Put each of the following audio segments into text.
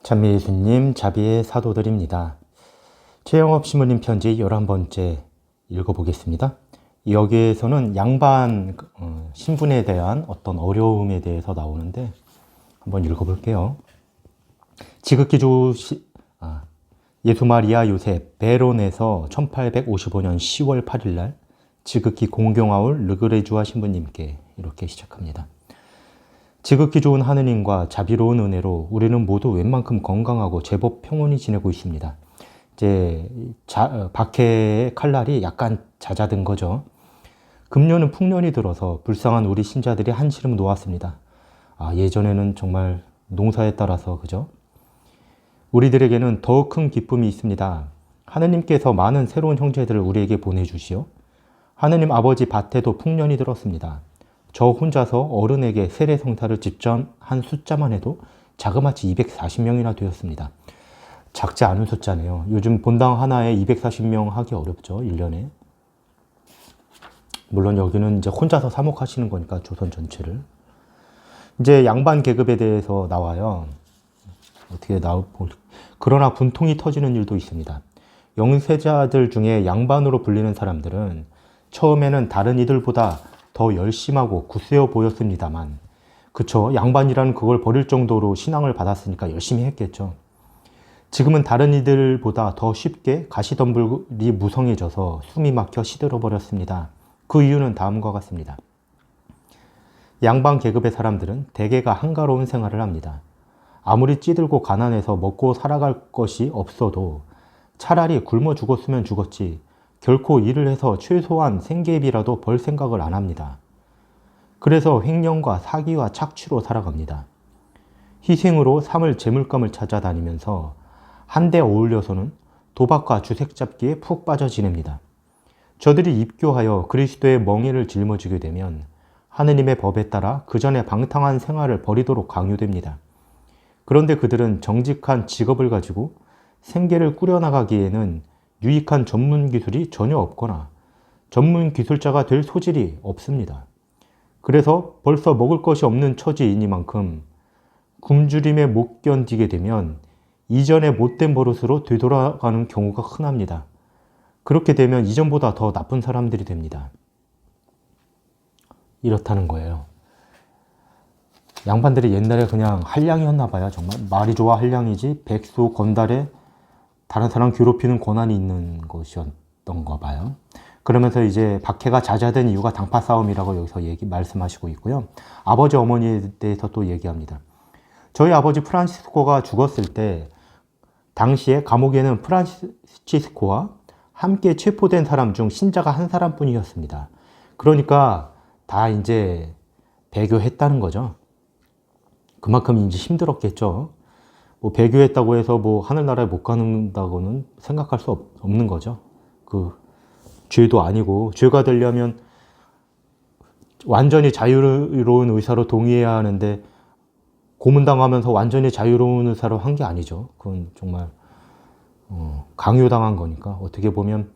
찬미예수님 자비의 사도들입니다. 최영업 신부님 편지 11번째 읽어보겠습니다. 여기에서는 양반 신분에 대한 어떤 어려움에 대해서 나오는데 한번 읽어볼게요. 지극기주 예수 마리아 요셉 베론에서 1855년 10월 8일 날 지극히 공경하올 르그레주아 신부님께 이렇게 시작합니다. 지극히 좋은 하느님과 자비로운 은혜로 우리는 모두 웬만큼 건강하고 제법 평온히 지내고 있습니다. 이제 박해의 칼날이 약간 잦아든 거죠. 금년은 풍년이 들어서 불쌍한 우리 신자들이 한시름 놓았습니다. 예전에는 정말 농사에 따라서 그죠? 우리들에게는 더 큰 기쁨이 있습니다. 하느님께서 많은 새로운 형제들을 우리에게 보내주시오. 하느님 아버지 밭에도 풍년이 들었습니다. 저 혼자서 어른에게 세례성사를 직접 한 숫자만 해도 자그마치 240명이나 되었습니다. 작지 않은 숫자네요. 요즘 본당 하나에 240명 하기 어렵죠. 1년에. 물론 여기는 이제 혼자서 사목하시는 거니까 조선 전체를. 이제 양반 계급에 대해서 나와요. 그러나 분통이 터지는 일도 있습니다. 영세자들 중에 양반으로 불리는 사람들은 처음에는 다른 이들보다 더 열심하고 굳세어 보였습니다만, 그쵸, 양반이라는 그걸 버릴 정도로 신앙을 받았으니까 열심히 했겠죠. 지금은 다른 이들보다 더 쉽게 가시덤불이 무성해져서 숨이 막혀 시들어 버렸습니다. 그 이유는 다음과 같습니다. 양반 계급의 사람들은 대개가 한가로운 생활을 합니다. 아무리 찌들고 가난해서 먹고 살아갈 것이 없어도 차라리 굶어 죽었으면 죽었지 결코 일을 해서 최소한 생계비라도 벌 생각을 안 합니다. 그래서 횡령과 사기와 착취로 살아갑니다. 희생으로 삼을 재물감을 찾아다니면서 한데 어울려서는 도박과 주색 잡기에 푹 빠져 지냅니다. 저들이 입교하여 그리스도의 멍에를 짊어지게 되면 하느님의 법에 따라 그 전에 방탕한 생활을 버리도록 강요됩니다. 그런데 그들은 정직한 직업을 가지고 생계를 꾸려나가기에는 유익한 전문 기술이 전혀 없거나 전문 기술자가 될 소질이 없습니다. 그래서 벌써 먹을 것이 없는 처지이니만큼 굶주림에 못 견디게 되면 이전에 못된 버릇으로 되돌아가는 경우가 흔합니다. 그렇게 되면 이전보다 더 나쁜 사람들이 됩니다. 이렇다는 거예요. 양반들이 옛날에 그냥 한량이었나 봐요. 정말 말이 좋아 한량이지 백수 건달에 다른 사람 괴롭히는 권한이 있는 것이었던가 봐요. 그러면서 이제 박해가 잦아든 이유가 당파 싸움이라고 여기서 말씀하시고 있고요. 아버지 어머니에 대해서 또 얘기합니다. 저희 아버지 프란치스코가 죽었을 때 당시에 감옥에는 프란치스코와 함께 체포된 사람 중 신자가 한 사람뿐이었습니다. 그러니까 다 이제 배교했다는 거죠. 그만큼 이제 힘들었겠죠. 뭐 배교했다고 해서 뭐 하늘나라에 못 가는다고는 생각할 수 없는 거죠. 그 죄도 아니고, 죄가 되려면 완전히 자유로운 의사로 동의해야 하는데 고문당하면서 완전히 자유로운 의사로 한 게 아니죠. 그건 정말 강요당한 거니까. 어떻게 보면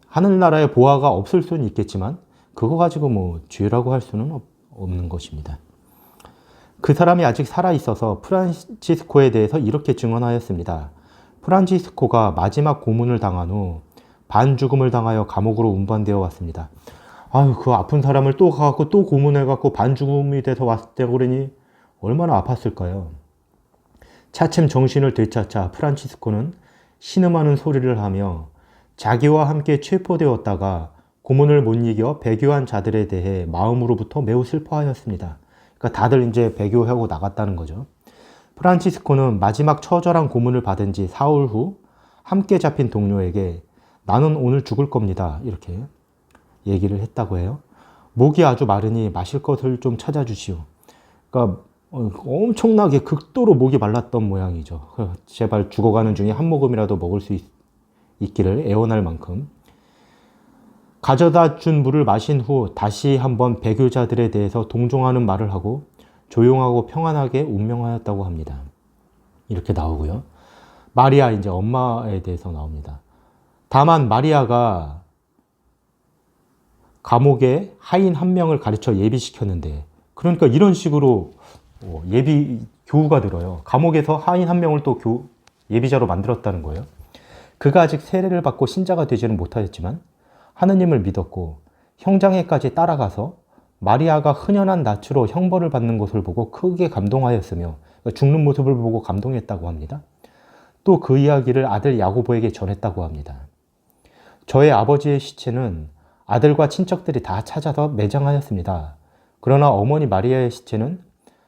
하늘나라에 보화가 없을 수는 있겠지만 그거 가지고 뭐 죄라고 할 수는 없는 것입니다. 그 사람이 아직 살아있어서 프란치스코에 대해서 이렇게 증언하였습니다. 프란치스코가 마지막 고문을 당한 후 반죽음을 당하여 감옥으로 운반되어 왔습니다. 아유, 그 아픈 사람을 또 가갖고 또 고문해갖고 반죽음이 돼서 왔다고 그러니 얼마나 아팠을까요? 차츰 정신을 되찾자 프란치스코는 신음하는 소리를 하며 자기와 함께 체포되었다가 고문을 못 이겨 배교한 자들에 대해 마음으로부터 매우 슬퍼하였습니다. 그러니까 다들 이제 배교하고 나갔다는 거죠. 프란치스코는 마지막 처절한 고문을 받은 지 사흘 후 함께 잡힌 동료에게 나는 오늘 죽을 겁니다. 이렇게 얘기를 했다고 해요. 목이 아주 마르니 마실 것을 좀 찾아주시오. 그러니까 엄청나게 극도로 목이 말랐던 모양이죠. 제발 죽어가는 중에 한 모금이라도 먹을 수 있기를 애원할 만큼. 가져다 준 물을 마신 후 다시 한번 배교자들에 대해서 동정하는 말을 하고 조용하고 평안하게 운명하였다고 합니다. 이렇게 나오고요. 마리아, 이제 엄마에 대해서 나옵니다. 다만 마리아가 감옥에 하인 한 명을 가르쳐 예비시켰는데, 그러니까 이런 식으로 예비 교우가 들어요. 감옥에서 하인 한 명을 또 예비자로 만들었다는 거예요. 그가 아직 세례를 받고 신자가 되지는 못하였지만 하느님을 믿었고 형장에까지 따라가서 마리아가 흔연한 낯으로 형벌을 받는 것을 보고 크게 감동하였으며 죽는 모습을 보고 감동했다고 합니다. 또 그 이야기를 아들 야고보에게 전했다고 합니다. 저의 아버지의 시체는 아들과 친척들이 다 찾아서 매장하였습니다. 그러나 어머니 마리아의 시체는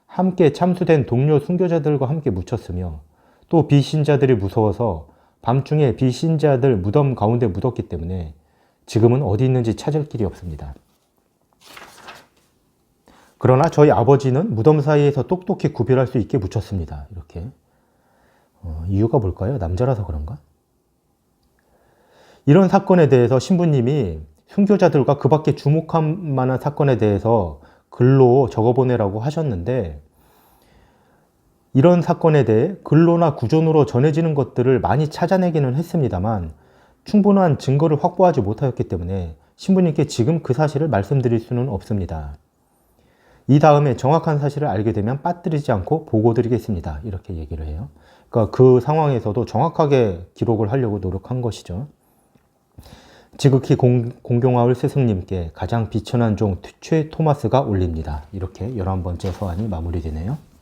함께 참수된 동료 순교자들과 함께 묻혔으며 또 비신자들이 무서워서 밤중에 비신자들 무덤 가운데 묻었기 때문에 지금은 어디 있는지 찾을 길이 없습니다. 그러나 저희 아버지는 무덤 사이에서 똑똑히 구별할 수 있게 묻혔습니다. 이렇게. 이유가 뭘까요? 남자라서 그런가? 이런 사건에 대해서 신부님이 순교자들과 그 밖에 주목할 만한 사건에 대해서 글로 적어보내라고 하셨는데 이런 사건에 대해 글로나 구전으로 전해지는 것들을 많이 찾아내기는 했습니다만 충분한 증거를 확보하지 못하였기 때문에 신부님께 지금 그 사실을 말씀드릴 수는 없습니다. 이 다음에 정확한 사실을 알게 되면 빠뜨리지 않고 보고드리겠습니다. 이렇게 얘기를 해요. 그러니까 그 상황에서도 정확하게 기록을 하려고 노력한 것이죠. 지극히 공경하올 스승님께 가장 비천한 종 최 토마스가 올립니다. 이렇게 11번째 서한이 마무리되네요.